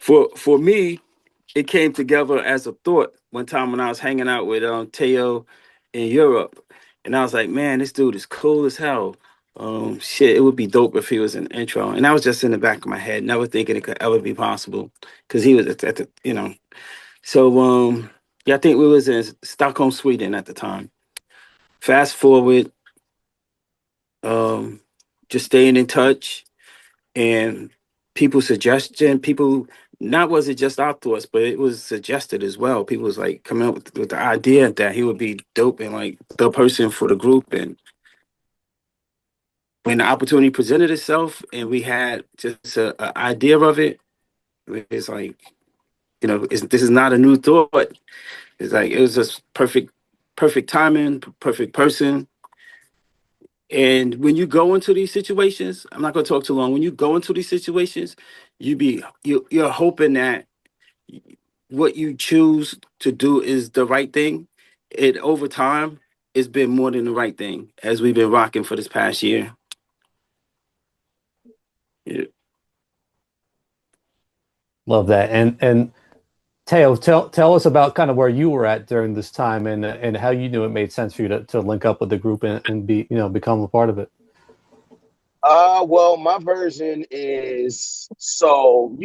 For me, it came together as a thought one time when I was hanging out with Tao in Europe, and I was like, man, this dude is cool as hell. Shit, it would be dope if he was an intro. And I was just in the back of my head, never thinking it could ever be possible, because he was at the, you know. So yeah, I think we was in Stockholm, Sweden at the time. Fast forward, um, just staying in touch and people suggestion, people not was it just our thoughts, but it was suggested as well. People was like coming up with the idea that he would be dope and like the person for the group. And when the opportunity presented itself and we had just a idea of it, it's like, this is not a new thought. It's like it was just perfect timing, perfect person. And when you go into these situations, I'm not going to talk too long. When you go into these situations, you're hoping that what you choose to do is the right thing. It over time, it's been more than the right thing as we've been rocking for this past year. Yeah. Love that. And Teo, tell us about kind of where you were at during this time and how you knew it made sense for you to link up with the group and be, become a part of it. Well, my version is so,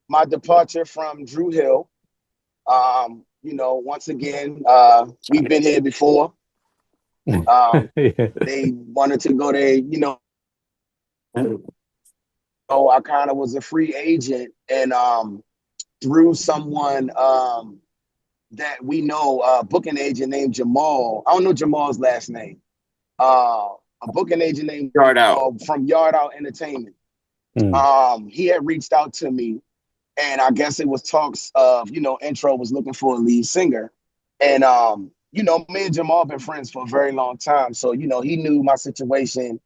my departure from Dru Hill. Once again, we've been here before. Yeah. They wanted to go there, so I kind of was a free agent and through someone that we know, a booking agent named Jamal. I don't know Jamal's last name. A booking agent named Yard Out. From Yard Out Entertainment. He had reached out to me, and I guess it was talks of, Intro was looking for a lead singer. And me and Jamal been friends for a very long time. So, he knew my situation.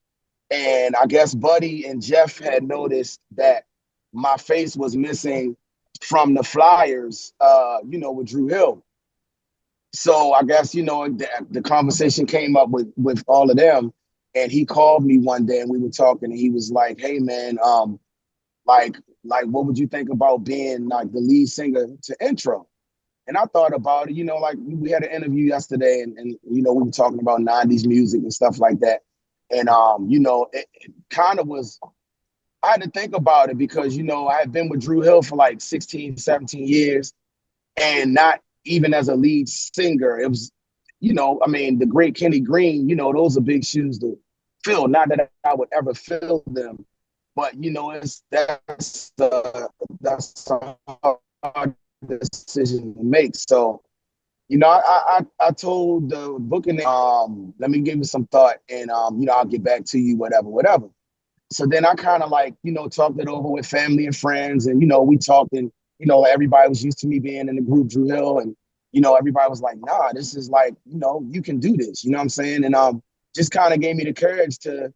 And I guess Buddy and Jeff had noticed that my face was missing from the flyers, with Dru Hill. So I guess, the conversation came up with all of them. And he called me one day and we were talking and he was like, hey man, like what would you think about being like the lead singer to Intro? And I thought about it, like we had an interview yesterday and we were talking about 90s music and stuff like that. And it kind of was, I had to think about it because, I had been with Dru Hill for like 16, 17 years and not even as a lead singer. It was, the great Kenny Greene, those are big shoes to fill. Not that I would ever fill them, but that's a hard decision to make. So, I told the booking, let me give you some thought and, I'll get back to you, whatever. So then I kind of like, talked it over with family and friends and, we talked and, everybody was used to me being in the group Dru Hill and, everybody was like, nah, this is like, you can do this, you know what I'm saying? And just kind of gave me the courage to,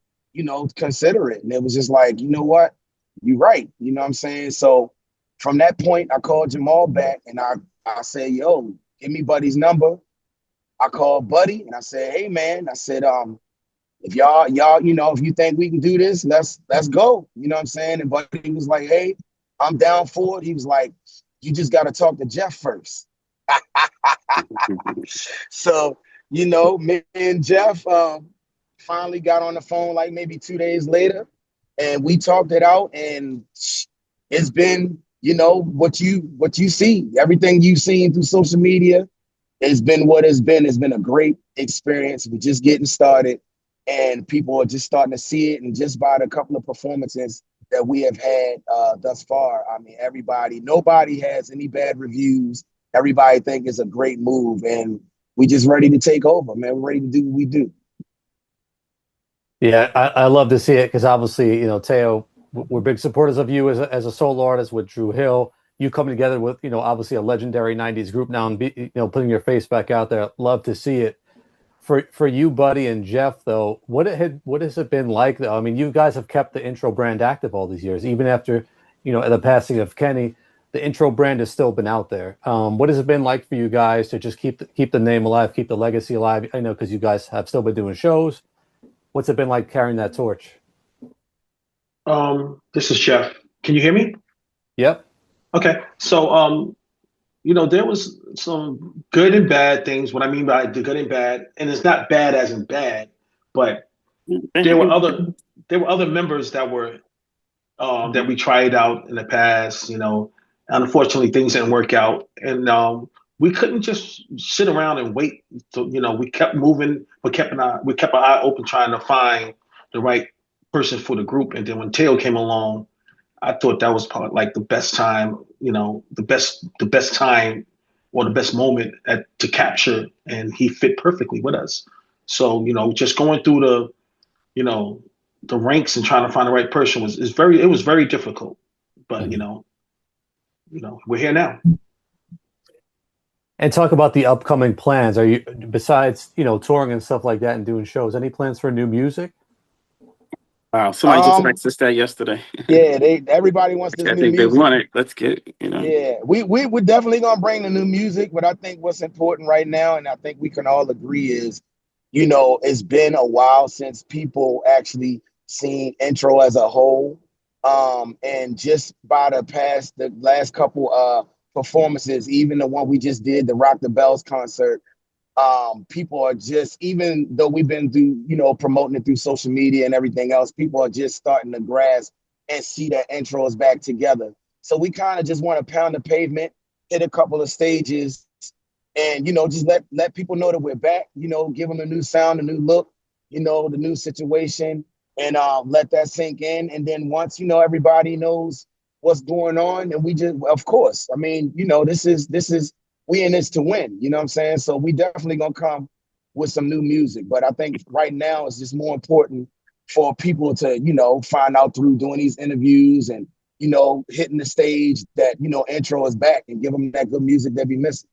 consider it. And it was just like, you know what? You're right. You know what I'm saying? So from that point, I called Jamal back and I said, yo, give me Buddy's number. I called Buddy and I said, hey man, I said, if y'all, if you think we can do this, let's go. You know what I'm saying? And Buddy was like, hey, I'm down for it. He was like, you just got to talk to Jeff first. So, me and Jeff finally got on the phone like maybe 2 days later and we talked it out and it's been, what you see, everything you've seen through social media. It's been what it's been. It's been a great experience. We're just getting started and people are just starting to see it. And just by the couple of performances that we have had thus far, I mean, nobody has any bad reviews. Everybody think it's a great move and we just ready to take over, man. We're ready to do what we do. Yeah, I love to see it because obviously, Teo, we're big supporters of you as a solo artist with Dru Hill. You coming together with, obviously a legendary 90s group now and putting your face back out there. Love to see it. For you, Buddy and Jeff, though, what has it been like, though? I mean, you guys have kept the Intro brand active all these years, even after, the passing of Kenny. The Intro brand has still been out there. What has it been like for you guys to just keep the name alive, keep the legacy alive? I know because you guys have still been doing shows. What's it been like carrying that torch? This is Jeff. Can you hear me? Yep. Okay, so there was some good and bad things. What I mean by the good and bad, and it's not bad as in bad, but there were other there were other members that we tried out in the past. Unfortunately, things didn't work out, and we couldn't just sit around and wait. We kept moving, we kept our eye open, trying to find the right person for the group. And then when Teo came along, I thought that was probably like the best time, the best time or the best moment to capture, and he fit perfectly with us. So just going through you know the ranks and trying to find the right person was very difficult. But Mhm. we're here now. And talk about the upcoming plans. Are you, besides, touring and stuff like that and doing shows, any plans for new music? Wow, somebody just Um, texted us that yesterday. yeah, everybody wants this I new think they music. want it. Let's get it. Yeah, we're definitely gonna bring the new music, but I think what's important right now, and I think we can all agree is, it's been a while since people actually seen intro as a whole. And just by the last couple performances, even the one we just did, the Rock the Bells concert, people are just, even though we've been through, promoting it through social media and everything else, people are just starting to grasp and see that intro is back together. So we kind of just want to pound the pavement, hit a couple of stages, and just let people know that we're back. Give them a new sound, a new look, the new situation, and let that sink in. And then once everybody knows what's going on, and we just, of course, I mean, this is we in this to win. You know what I'm saying? So we definitely gonna come with some new music. But I think right now it's just more important for people to find out through doing these interviews and hitting the stage that intro is back and give them that good music they be missing.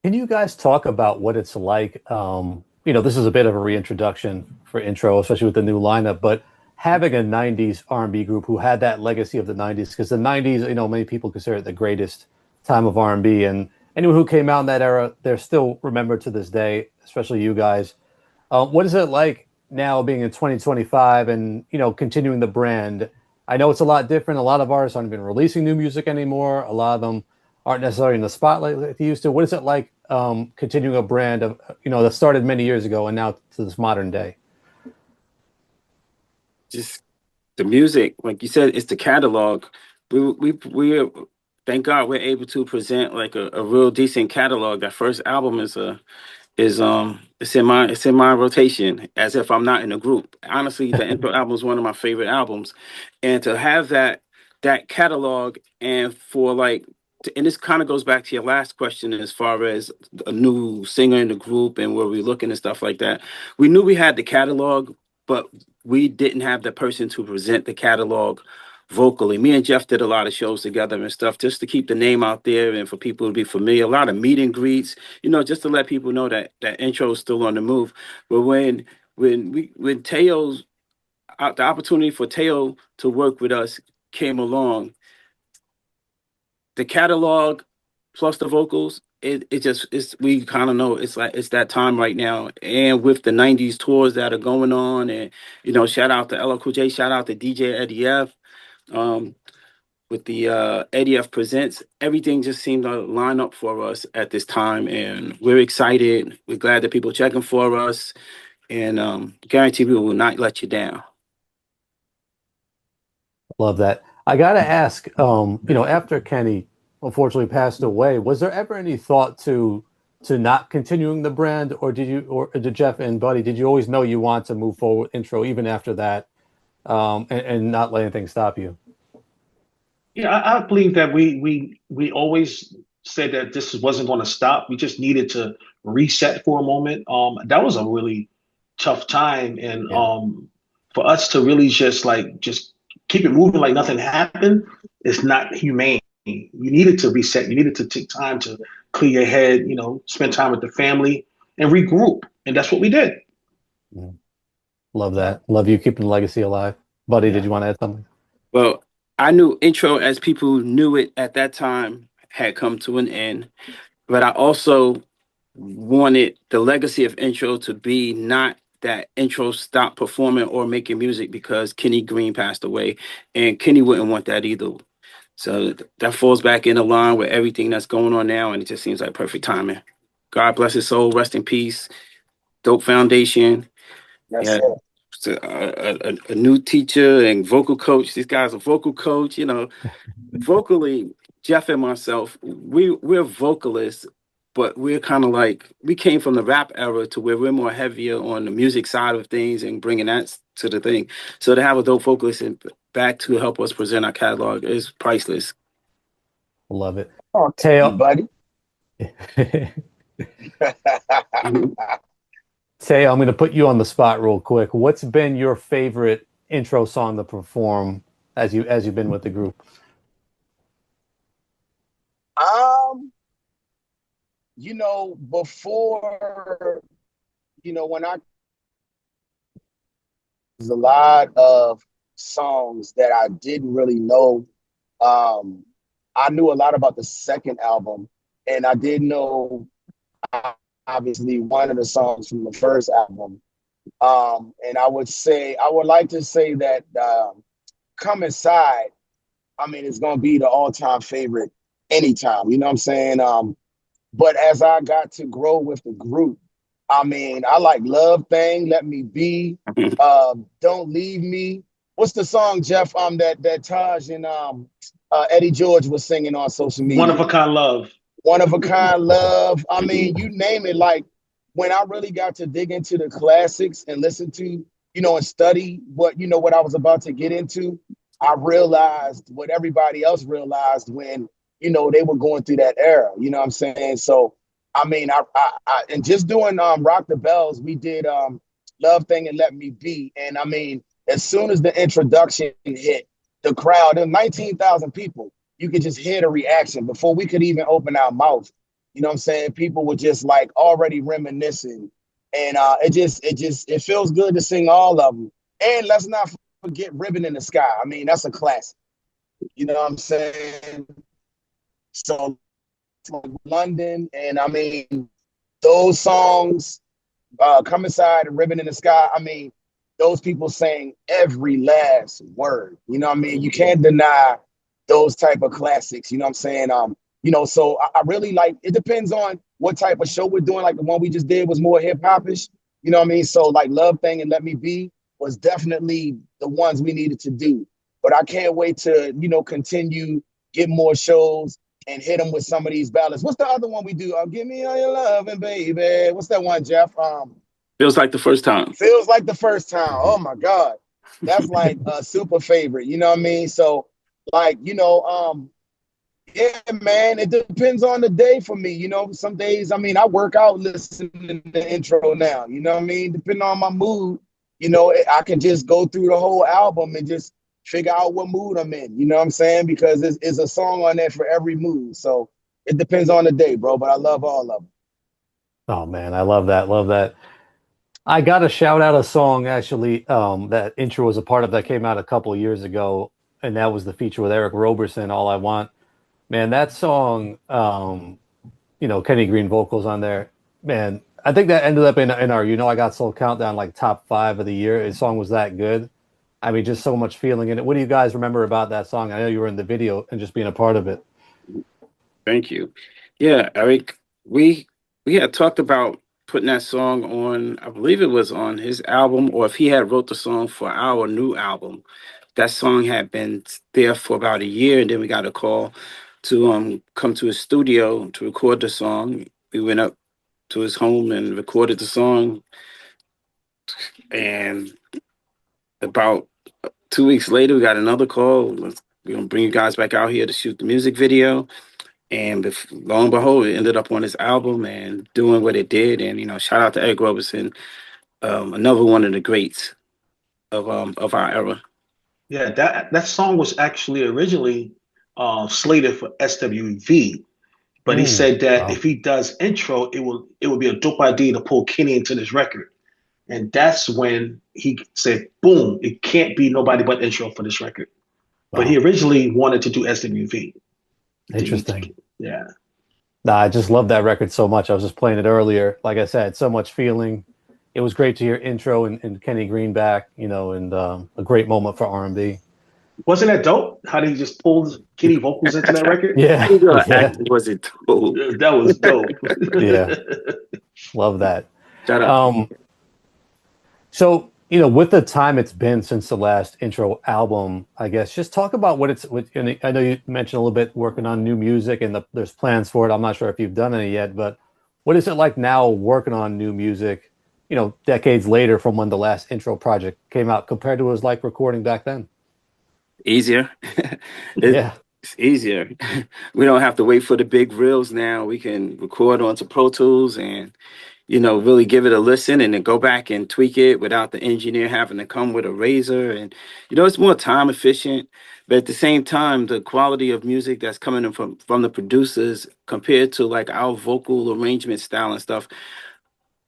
Can you guys talk about what it's like? This is a bit of a reintroduction for intro, especially with the new lineup, but having a 90s R&B group who had that legacy of the 90s, because the 90s, many people consider it the greatest time of R&B, and anyone who came out in that era, they're still remembered to this day, especially you guys. What is it like now being in 2025 and, continuing the brand? I know it's a lot different. A lot of artists aren't even releasing new music anymore. A lot of them aren't necessarily in the spotlight like they used to. What is it like continuing a brand of, that started many years ago and now to this modern day? Just the music, like you said, it's the catalog. We thank God we're able to present like a real decent catalog. That first album is it's in my rotation as if I'm not in a group. Honestly, the intro album is one of my favorite albums, and to have that catalog and for like. And this kind of goes back to your last question as far as a new singer in the group and where we're looking and stuff like that. We knew we had the catalog, but we didn't have the person to present the catalog vocally. Me and Jeff did a lot of shows together and stuff just to keep the name out there and for people to be familiar. A lot of meet and greets, just to let people know that intro is still on the move. But when the opportunity for Teo to work with us came along, the catalog plus the vocals, it's we kind of know it's like it's that time right now. And with the 90s tours that are going on, and shout out to LL Cool J, shout out to DJ Eddie F. Um, with the Eddie F Presents, everything just seemed to line up for us at this time, and we're excited. We're glad that people checking for us, and guarantee we will not let you down. Love that. I got to ask, after Kenny unfortunately passed away, was there ever any thought to not continuing the brand, or did Jeff and Buddy, did you always know you want to move forward with intro even after that, and not let anything stop you? Yeah, I believe that we always said that this wasn't going to stop. We just needed to reset for a moment. That was a really tough time, and Yeah. for us to really just keep it moving like nothing happened is not humane. You needed to reset. You needed to take time to clear your head. Spend time with the family and regroup, and that's what we did. Mhm. Love that. Love you keeping the legacy alive. Buddy, did Yeah. you want to add something? Well, I knew intro as people knew it at that time had come to an end, but I also wanted the legacy of intro to be not that Intro stopped performing or making music because Kenny Greene passed away, and Kenny wouldn't want that either. So that falls back in line with everything that's going on now, and it just seems like perfect timing. God bless his soul, rest in peace. Dope foundation. Yes, Yeah, sir. a new teacher and vocal coach. This guy's a vocal coach. Vocally, Jeff and myself, we're vocalists, but we're kind of like we came from the rap era to where we're more heavier on the music side of things and bringing that to the thing. So to have a dope vocalist and back to help us present our catalog is priceless. Love it. Oh, Tao, buddy. Tao, I'm going to put you on the spot real quick. What's been your favorite intro song to perform as you've been with the group? Before, when there's a lot of songs that I didn't really know. I knew a lot about the second album, and I did know obviously one of the songs from the first album. And I would like to say that Come Inside, it's gonna be the all-time favorite anytime, you know what I'm saying? But as I got to grow with the group, I like Love Thing, Let Me Be, Don't Leave Me. What's the song, Jeff, that Taj and Eddie George was singing on social media? One of a Kind Love. One of a Kind Love. You name it. Like, when I really got to dig into the classics and listen to, and study what I was about to get into, I realized what everybody else realized when, they were going through that era. You know what I'm saying? So, and just doing Rock the Bells, we did Love Thing and Let Me Be. And as soon as the introduction hit, the crowd, there were 19,000 people. You could just hear the reaction before we could even open our mouth. You know what I'm saying? People were just like already reminiscing. And it feels good to sing all of them. And let's not forget Ribbon in the Sky. That's a classic. You know what I'm saying? So London, and those songs, Come Inside and Ribbon in the Sky, those people sang every last word. You know what I mean? You can't deny those type of classics. You know what I'm saying? So I really like, it depends on what type of show we're doing. Like the one we just did was more hip-hop-ish. You know what I mean? So like Love Thing and Let Me Be was definitely the ones we needed to do. But I can't wait to, continue, get more shows and hit them with some of these ballads. What's the other one we do? Give me all your loving, baby. What's that one, Jeff? Feels like the first time. Feels like the first time. Oh my God. That's like a super favorite. You know what I mean? So like, yeah, man, it depends on the day for me. Some days, I work out listening to the intro now. You know what I mean? Depending on my mood, I can just go through the whole album and just figure out what mood I'm in. You know what I'm saying? Because it's a song on there for every mood. So it depends on the day, bro. But I love all of them. Oh man, I love that. Love that. I got to shout out a song actually that intro was a part of that came out a couple of years ago, and that was the feature with Eric Roberson, All I Want. Man, that song, Kenny Greene vocals on there. Man, I think that ended up in our I Got Soul countdown, like top 5 of the year. The song was that good. Just so much feeling in it. What do you guys remember about that song? I know you were in the video and just being a part of it. Thank you. Yeah, Eric, we had talked about putting that song on, I believe it was on his album, or if he had wrote the song for our new album. That song had been there for about a year, and then we got a call to come to his studio to record the song. We went up to his home and recorded the song, and about 2 weeks later, we got another call. We're gonna bring you guys back out here to shoot the music video. And lo and behold, it ended up on his album and doing what it did. And shout out to Eric Roberson, another one of the greats of our era. Yeah, that song was actually originally slated for SWV, but he said that if he does intro, it will be a dope idea to pull Kenny into this record. And that's when he said, boom, it can't be nobody but intro for this record. Wow. But he originally wanted to do SWV. Interesting. Yeah. Nah, I just love that record so much. I was just playing it earlier. Like I said, so much feeling. it was great to hear Intro and Kenny Greene back, you know, and a great moment for R&B. Wasn't that dope? How they just pulled Kenny vocals into that record? Yeah, yeah, Was it dope? That was dope. yeah. Love that. Shout out. So, you know, with the time it's been since the last Intro album, I guess just talk about what it's. And I know you mentioned a little bit working on new music, and there's plans for it. I'm not sure if you've done any yet, but what is it like now working on new music? You know, decades later from when the last Intro project came out, compared to what it was like recording back then. Easier. Yeah. It's easier. We don't have to wait for the big reels now. We can record onto Pro Tools and, you know, really give it a listen and then go back and tweak it without the engineer having to come with a razor. And, you know, it's more time efficient. But at the same time, the quality of music that's coming in from the producers compared to like our vocal arrangement style and stuff,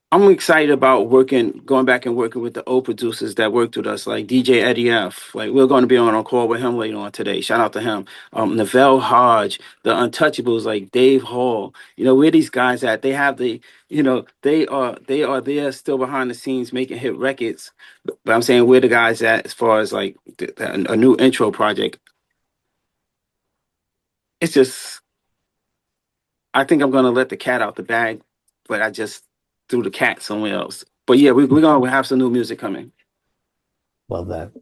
I'm excited about going back and working with the old producers that worked with us, like DJ Eddie F. Like we're going to be on a call with him later on today. Shout out to him. Neville Hodge, the Untouchables, like Dave Hall. You know where these guys at? They have the, you know, they are there still behind the scenes making hit records. But I'm saying where the guys at as far as like a new intro project. It's just I think I'm gonna let the cat out the bag, but I just threw the cat somewhere else. But yeah, we're gonna have some new music coming. Love that.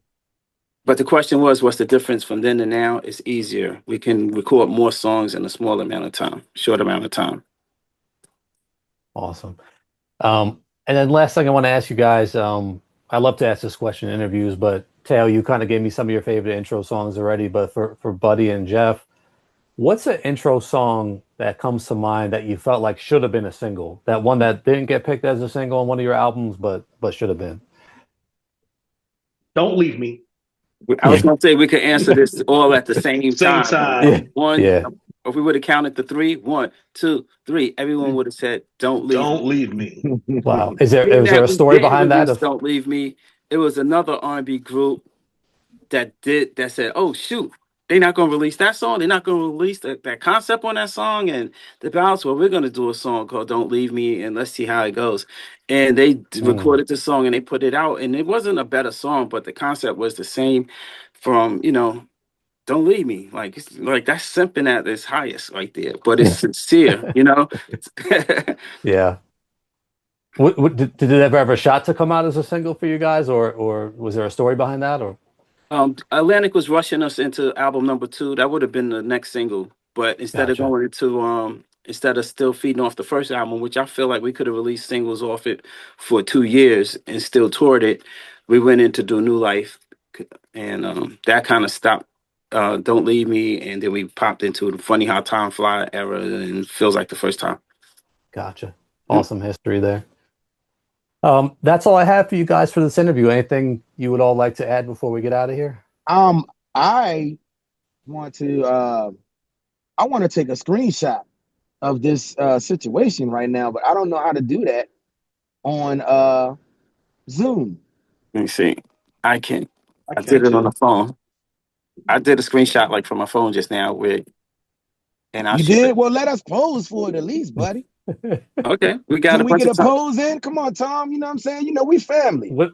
But the question was, what's the difference from then to now? It's easier. We can record more songs in a small amount of time, short amount of time. Awesome. And then last thing I want to ask you guys, I love to ask this question in interviews, but Tao, you kind of gave me some of your favorite intro songs already. But for Buddy and Jeff, what's an intro song that comes to mind that you felt like should have been a single? That one that didn't get picked as a single on one of your albums, but should have been. Don't Leave Me. I was gonna say we could answer this all at the same Same time. time. One, Yeah. if we would have counted the three, 1, 2, 3, everyone would have said, "Don't leave." Don't Leave Me. Wow. Is there Being that a we story didn't behind that? release "Don't Leave Me," it was another R&B group that said, "Oh shoot, they're not gonna release that song. They're not gonna release that concept on that song." And the balance, well, we're gonna do a song called "Don't Leave Me" and let's see how it goes. And they recorded the song and they put it out, and it wasn't a better song, but the concept was the same. From "Don't Leave Me," like it's like that's simping at its highest right there, but it's sincere, you know. Yeah. Did it ever have a shot to come out as a single for you guys, or was there a story behind that? Or Atlantic was rushing us into album number 2. That would have been the next single, but instead of Gotcha. going into instead of still feeding off the first album, which I feel like we could have released singles off it for 2 years and still toured it, we went in to do New Life, and that kind of stopped. Don't Leave Me, and then we popped into the Funny How Time Fly era, and it feels like the first time. Gotcha. Awesome history there. That's all I have for you guys for this interview. Anything you would all like to add before we get out of here? I want to take a screenshot of this situation right now, but I don't know how to do that on Zoom. Let me see. I can. I can't did it on too. the phone. I did a screenshot like from my phone just now and I'll You share did? it. Well, let us pose for it at least, buddy. Okay, we got Can a we bunch get of a time. pose in? Come on, Tom. You know what I'm saying? You know, we family. Well,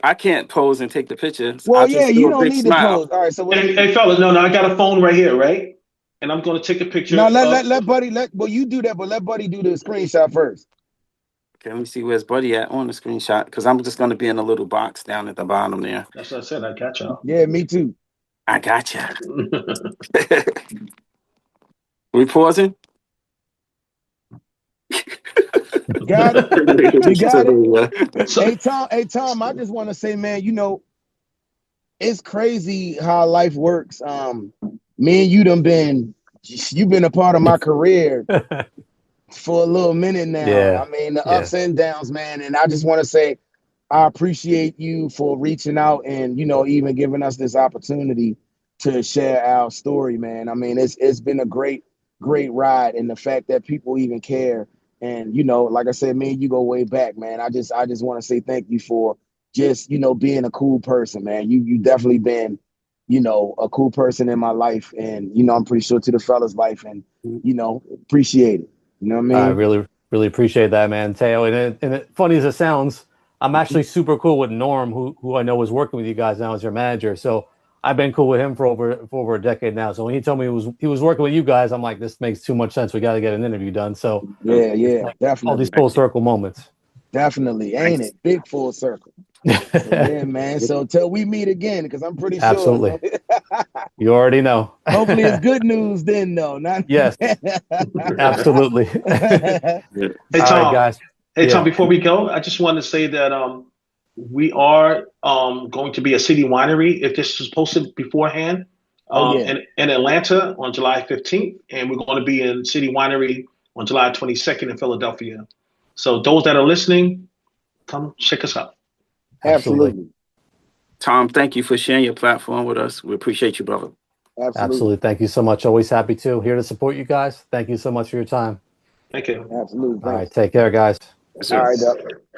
I can't pose and take the picture. Well, I'll yeah, just you do a don't big need to smile. pose. All right, so what Hey, fellas, no, I got a phone right here, right? And I'm going to take a picture. No, let Buddy well, you do that, but let Buddy do the screenshot first. Okay, let me see where's Buddy at on the screenshot because I'm just going to be in a little box down at the bottom there. That's what I said. I got y'all. Yeah, me too. I got you. We pausing? Got it. You got it. So, Hey Tom, I just want to say, man, you know, it's crazy how life works. Me and you've been a part of my career for a little minute now. Yeah. I mean, the ups and downs, man. And I just want to say, I appreciate you for reaching out and, you know, even giving us this opportunity to share our story, man. I mean, it's been a great ride, and the fact that people even care. And, you know, like I said, me and you go way back, man. I just want to say thank you for just, you know, being a cool person, man. You definitely been, you know, a cool person in my life, and, you know, I'm pretty sure to the fellas' life, and, you know, appreciate it. You know what I mean? I really Really appreciate that, man, Tao. And funny as it sounds, I'm actually super cool with Norm, who I know is working with you guys now as your manager. So I've been cool with him for over a decade now. So when he told me he was working with you guys, I'm like, this makes too much sense. We got to get an interview done. So Yeah, like all these definitely. full circle moments. Definitely, ain't it? Big full circle. So, yeah, man. So till we meet again, because I'm pretty sure. Absolutely. You already know. Hopefully it's good news then, though. Not Yes. Absolutely. Hey All right, Tom. guys. Hey Tom. Yeah. Before we go, I just wanted to say that we are going to be a city winery if this was posted beforehand. Oh yeah. In Atlanta on July 15th, and we're going to be in City Winery on July 22nd in Philadelphia. So those that are listening, come check us out. Absolutely. Tom, thank you for sharing your platform with us. We appreciate you, brother. Absolutely. Thank you so much. Always happy to. Here to support you guys. Thank you so much for your time. Thank you. Absolutely. All right. Take care, guys. Yes, All sir. right, Doc.